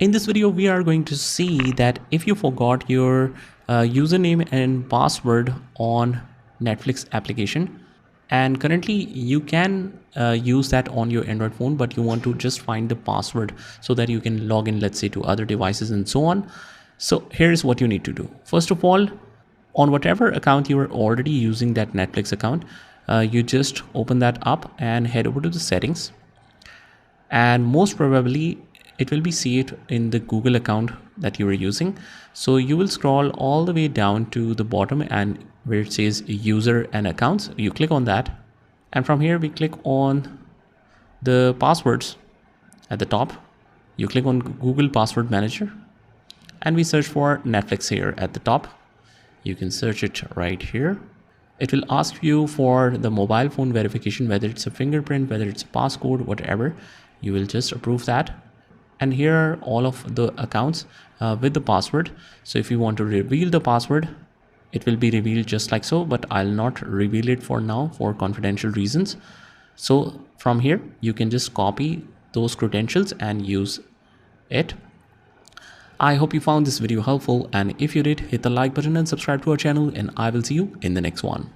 In this video, we are going to see that if you forgot your username and password on Netflix application, and currently you can use that on your Android phone, but you want to just find the password so that you can log in, let's say, to other devices and so on. So here's what you need to do. First of all, on whatever account you are already using, that Netflix account, you just open that up and head over to the settings, and most probably it will be see it in the Google account that you are using. So you will scroll all the way down to the bottom, and where it says user and accounts, you click on that, and from here we click on the passwords at the top. You click on Google Password Manager, and we search for Netflix here at the top. You can search it right here. It will ask you for the mobile phone verification, whether it's a fingerprint, whether it's a passcode, whatever. You will just approve that. And here are all of the accounts with the password. So if you want to reveal the password, it will be revealed just like so, but I'll not reveal it for now for confidential reasons. So from here, you can just copy those credentials and use it. I hope you found this video helpful, and if you did, hit the like button and subscribe to our channel, and I will see you in the next one.